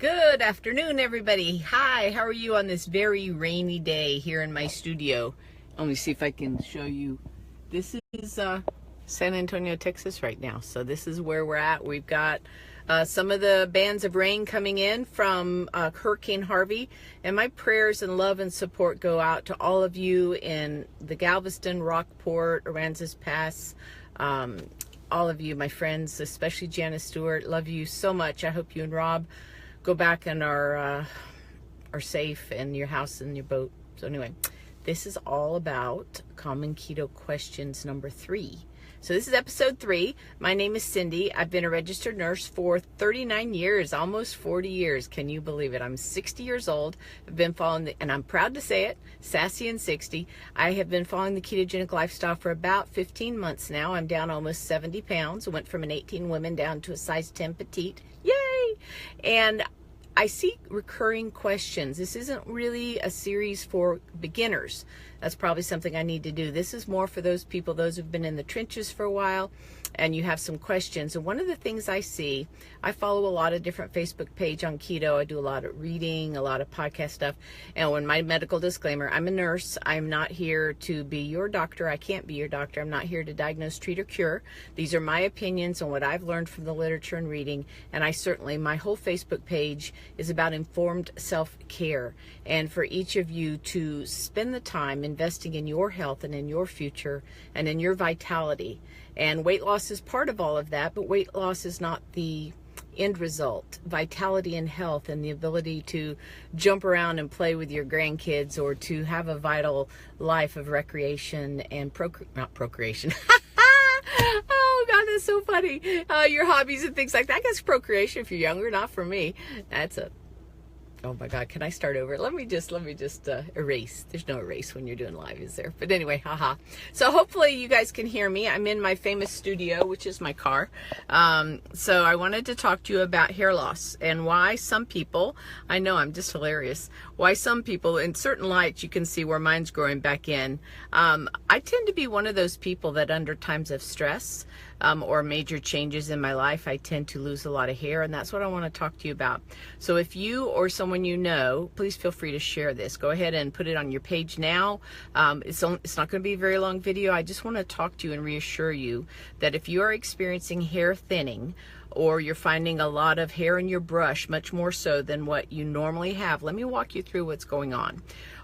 Good afternoon, everybody. Hi, how are you on this very rainy day here in my studio? Let me see if I can show you. This is San Antonio, Texas right now. So this is where we're at. We've got some of the bands of rain coming in from Hurricane Harvey. And my prayers and love and support go out to all of you in the Galveston, Rockport, Aransas Pass, all of you, my friends, especially Janice Stewart. Love you so much. I hope you and Rob go back and are safe in your house and your boat. So anyway, this is all about Common Keto Questions number 3. So this is episode 3. My name is Cindy. I've been a registered nurse for 39 years, almost 40 years. Can you believe it? I'm 60 years old. I've been following, and I'm proud to say it, sassy and 60. I have been following the ketogenic lifestyle for about 15 months now. I'm down almost 70 pounds. I went from an 18 women down to a size 10 petite. Yay! And I see recurring questions. This isn't really a series for beginners. That's probably something I need to do. This is more for those people, those who've been in the trenches for a while and you have some questions. And one of the things I see, I follow a lot of different Facebook page on keto. I do a lot of reading, a lot of podcast stuff. And when my medical disclaimer, I'm a nurse. I'm not here to be your doctor. I can't be your doctor. I'm not here to diagnose, treat, or cure. These are my opinions on what I've learned from the literature and reading. And my whole Facebook page is about informed self-care. And for each of you to spend the time investing in your health and in your future and in your vitality. And weight loss is part of all of that, but weight loss is not the end result. Vitality and health and the ability to jump around and play with your grandkids or to have a vital life of recreation and not procreation. Oh God, that's so funny. Your hobbies and things like that. I guess procreation if you're younger, not for me. Oh my God, can I start over? Let me just erase. There's no erase when you're doing live, is there? But anyway, haha. So hopefully you guys can hear me. I'm in my famous studio, which is my car. So I wanted to talk to you about hair loss and why some people, I know I'm just hilarious, why some people in certain lights, you can see where mine's growing back in. I tend to be one of those people that under times of stress, or major changes in my life, I tend to lose a lot of hair, and that's what I want to talk to you about. So if you or someone you know, please feel free to share this. Go ahead and put it on your page now. It's not going to be a very long video. I just want to talk to you and reassure you that if you are experiencing hair thinning, or you're finding a lot of hair in your brush, much more so than what you normally have, let me walk you through what's going on.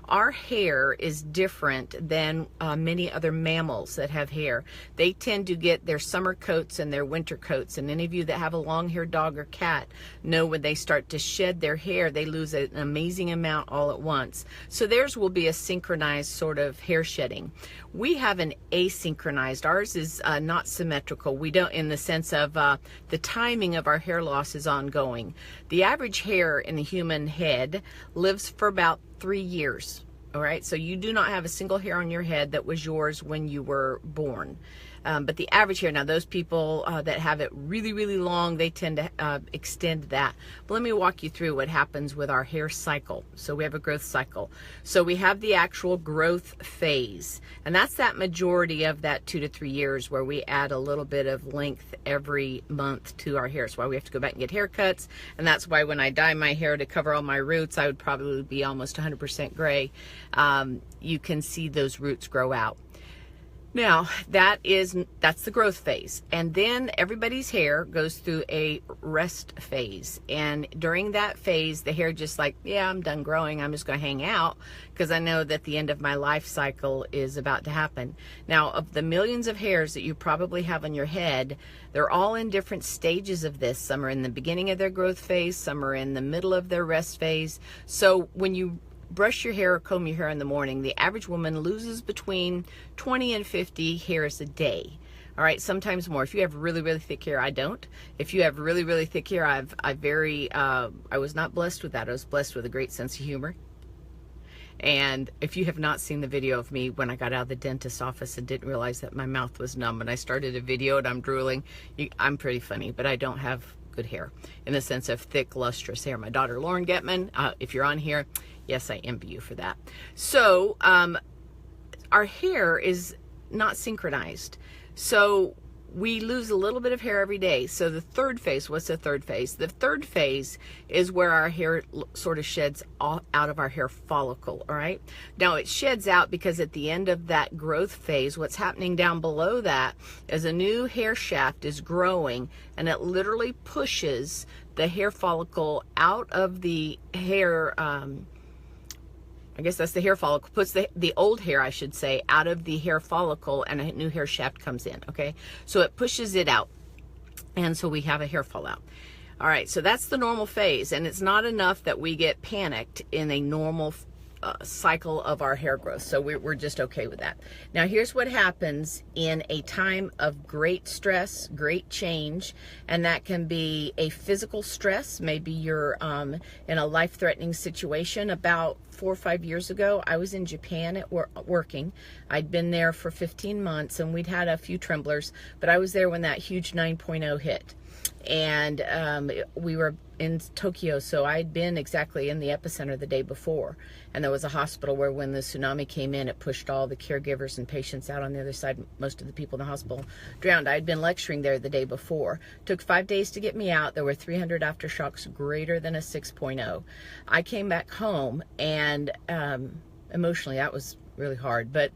Our hair is different than many other mammals that have hair. They tend to get their summer coats and their winter coats. And any of you that have a long-haired dog or cat know when they start to shed their hair, they lose an amazing amount all at once. So theirs will be a synchronized sort of hair shedding. We have an asynchronized. Ours is not symmetrical. We don't, in the sense of the timing of our hair loss is ongoing. The average hair in the human head lives for about 3 years. All right, so you do not have a single hair on your head that was yours when you were born. But the average hair, now those people that have it really, really long, they tend to extend that. But let me walk you through what happens with our hair cycle. So we have a growth cycle. So we have the actual growth phase. And that's that majority of that 2 to 3 years where we add a little bit of length every month to our hair. That's why we have to go back and get haircuts. And that's why when I dye my hair to cover all my roots, I would probably be almost 100% gray. You can see those roots grow out. Now, that's the growth phase. And then everybody's hair goes through a rest phase. And during that phase, the hair just like, yeah, I'm done growing. I'm just going to hang out because I know that the end of my life cycle is about to happen. Now, of the millions of hairs that you probably have on your head, they're all in different stages of this. Some are in the beginning of their growth phase. Some are in the middle of their rest phase. So when you brush your hair or comb your hair in the morning, the average woman loses between 20 and 50 hairs a day. All right, sometimes more. If you have really, really thick hair, I don't. If you have really, really thick hair, I was not blessed with that. I was blessed with a great sense of humor. And if you have not seen the video of me when I got out of the dentist's office and didn't realize that my mouth was numb and I started a video and I'm drooling, I'm pretty funny, but I don't have good hair in the sense of thick, lustrous hair. My daughter, Lauren Getman, if you're on here, yes, I envy you for that. So our hair is not synchronized. So we lose a little bit of hair every day. So the third phase, what's the third phase? The third phase is where our hair sort of sheds out of our hair follicle, all right? Now it sheds out because at the end of that growth phase, what's happening down below that is a new hair shaft is growing, and it literally pushes the hair follicle out of the hair, I guess that's the hair follicle, puts the old hair, I should say, out of the hair follicle, and a new hair shaft comes in, okay? So it pushes it out, and so we have a hair fallout. All right, so that's the normal phase, and it's not enough that we get panicked in a normal cycle of our hair growth, so we're just okay with that. Now here's what happens in a time of great stress, great change, and that can be a physical stress. Maybe you're in a life-threatening situation. About 4 or 5 years ago, I was in Japan at working. I'd been there for 15 months, and we'd had a few tremblers, but I was there when that huge 9.0 hit. And we were in Tokyo, so I'd been exactly in the epicenter the day before, and there was a hospital where when the tsunami came in, it pushed all the caregivers and patients out on the other side. Most of the people in the hospital drowned. I'd been lecturing there the day before. Took 5 days to get me out. There were 300 aftershocks greater than a 6.0. I came back home, and emotionally that was really hard, but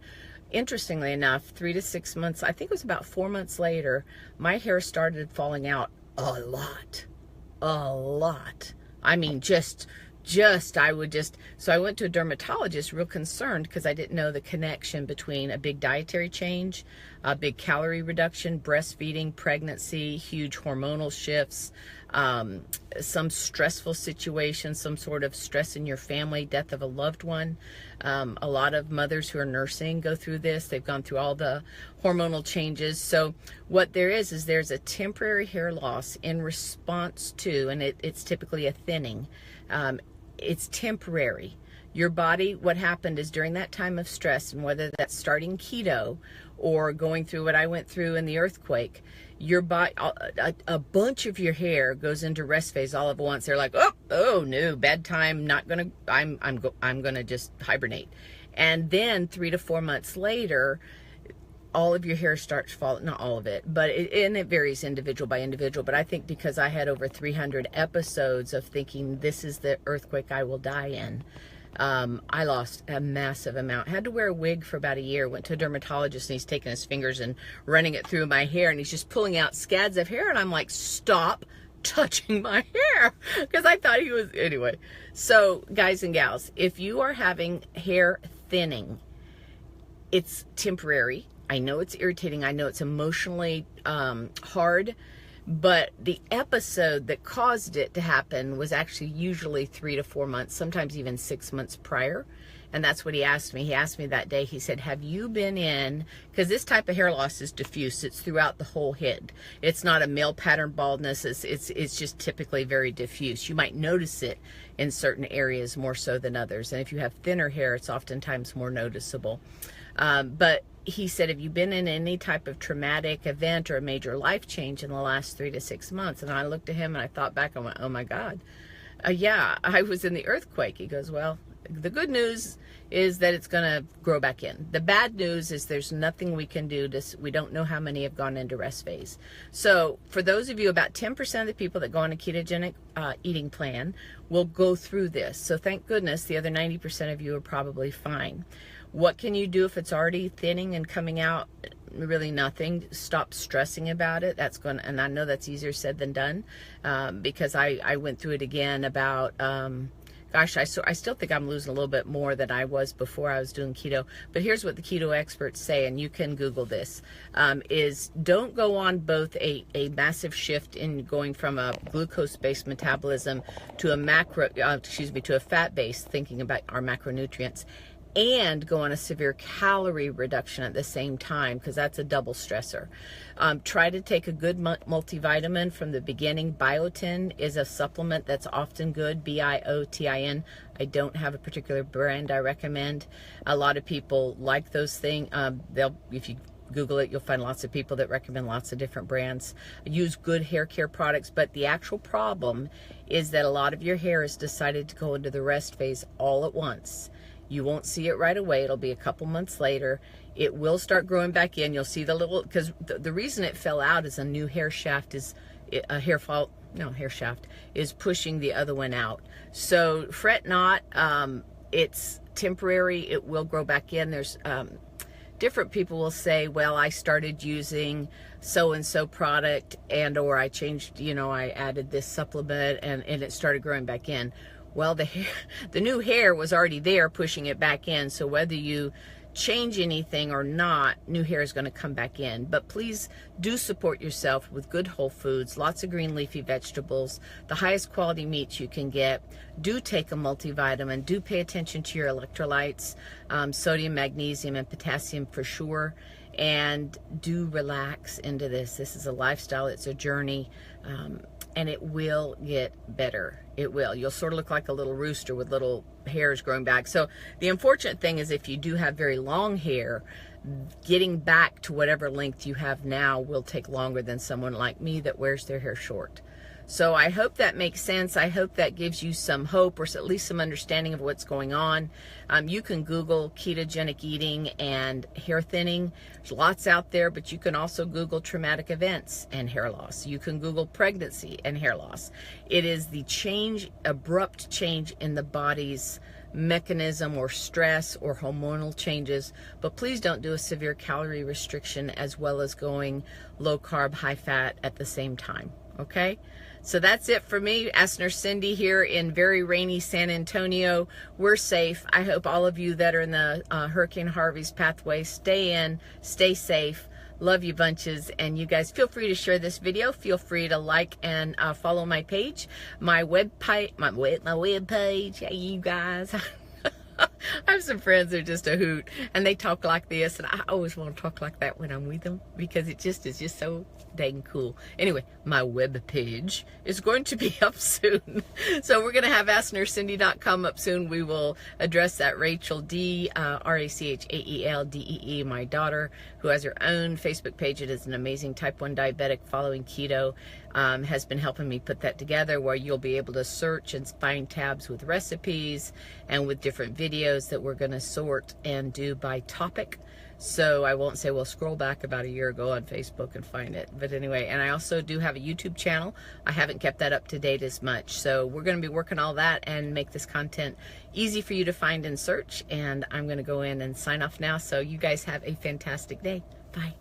interestingly enough, 3 to 6 months, I think it was about 4 months later, my hair started falling out a lot. I mean, so I went to a dermatologist real concerned because I didn't know the connection between a big dietary change, a big calorie reduction, breastfeeding, pregnancy, huge hormonal shifts, some stressful situation, some sort of stress in your family, death of a loved one. A lot of mothers who are nursing go through this. They've gone through all the hormonal changes. So what there is there's a temporary hair loss in response to, and it's typically a thinning. It's temporary. Your body, what happened is during that time of stress, and whether that's starting keto or going through what I went through in the earthquake, your body, a bunch of your hair goes into rest phase all at once. They're like, oh no, bad time, not gonna, I'm gonna just hibernate. And then 3 to 4 months later, all of your hair starts falling, not all of it, but it varies individual by individual. But I think because I had over 300 episodes of thinking this is the earthquake I will die in, I lost a massive amount. Had to wear a wig for about a year. Went to a dermatologist, and he's taking his fingers and running it through my hair, and he's just pulling out scads of hair, and I'm like, stop touching my hair, because I thought he was, anyway. So guys and gals, if you are having hair thinning, it's temporary. I know it's irritating. I know it's emotionally hard, but the episode that caused it to happen was actually usually 3 to 4 months, sometimes even 6 months prior. And that's what he asked me. He asked me that day, he said, have you been in, because this type of hair loss is diffuse. It's throughout the whole head. It's not a male pattern baldness. It's just typically very diffuse. You might notice it in certain areas more so than others. And if you have thinner hair, it's oftentimes more noticeable. But he said, have you been in any type of traumatic event or a major life change in the last 3 to 6 months? And I looked at him and I thought back, I went, oh my God. Yeah, I was in the earthquake. He goes, well, the good news is that it's going to grow back in. The bad news is there's nothing we can do. We don't know how many have gone into rest phase. So for those of you, about 10% of the people that go on a ketogenic eating plan will go through this. So thank goodness the other 90% of you are probably fine. What can you do if it's already thinning and coming out? Really nothing. Stop stressing about it. That's going to, and I know that's easier said than done, because I went through it again about, gosh, I still think I'm losing a little bit more than I was before I was doing keto. But here's what the keto experts say, and you can Google this, is don't go on both a massive shift in going from a glucose-based metabolism to to a fat-based, thinking about our macronutrients, and go on a severe calorie reduction at the same time, because that's a double stressor. Try to take a good multivitamin from the beginning. Biotin is a supplement that's often good, Biotin. I don't have a particular brand I recommend. A lot of people like those things. If you Google it, you'll find lots of people that recommend lots of different brands. Use good hair care products, but the actual problem is that a lot of your hair has decided to go into the rest phase all at once. You won't see it right away. It'll be a couple months later. It will start growing back in. You'll see the little, because the reason it fell out is a new hair shaft is, hair shaft is pushing the other one out. So fret not. It's temporary. It will grow back in. There's different people will say, well, I started using so-and-so product or I changed, I added this supplement and it started growing back in. Well, the new hair was already there pushing it back in. So whether you change anything or not, new hair is going to come back in. But please do support yourself with good whole foods, lots of green leafy vegetables, the highest quality meats you can get. Do take a multivitamin. Do pay attention to your electrolytes, sodium, magnesium, and potassium for sure. And do relax into this. This is a lifestyle. It's a journey. And it will get better. It will. You'll sort of look like a little rooster with little hairs growing back. So the unfortunate thing is if you do have very long hair, getting back to whatever length you have now will take longer than someone like me that wears their hair short. So I hope that makes sense. I hope that gives you some hope or at least some understanding of what's going on. You can Google ketogenic eating and hair thinning. There's lots out there, but you can also Google traumatic events and hair loss. You can Google pregnancy and hair loss. It is the abrupt change in the body's mechanism or stress or hormonal changes. But please don't do a severe calorie restriction as well as going low carb, high fat at the same time. Okay? So that's it for me, Ask Nurse Cindy here in very rainy San Antonio. We're safe. I hope all of you that are in the Hurricane Harvey's pathway stay in, stay safe. Love you bunches. And you guys feel free to share this video. Feel free to like and follow my page, my web page. Hey, you guys. I have some friends that are just a hoot and they talk like this, and I always want to talk like that when I'm with them because it just is just so dang cool. Anyway, my web page is going to be up soon. So we're going to have AskNurseCindy.com up soon. We will address that Rachel D, RACHAELDEE, my daughter, who has her own Facebook page. It is an amazing type 1 diabetic following keto. Has been helping me put that together, where you'll be able to search and find tabs with recipes and with different videos that we're going to sort and do by topic. So I won't say, well, scroll back about a year ago on Facebook and find it. But anyway, and I also do have a YouTube channel. I haven't kept that up to date as much. So we're going to be working all that and make this content easy for you to find and search. And I'm going to go in and sign off now. So you guys have a fantastic day. Bye.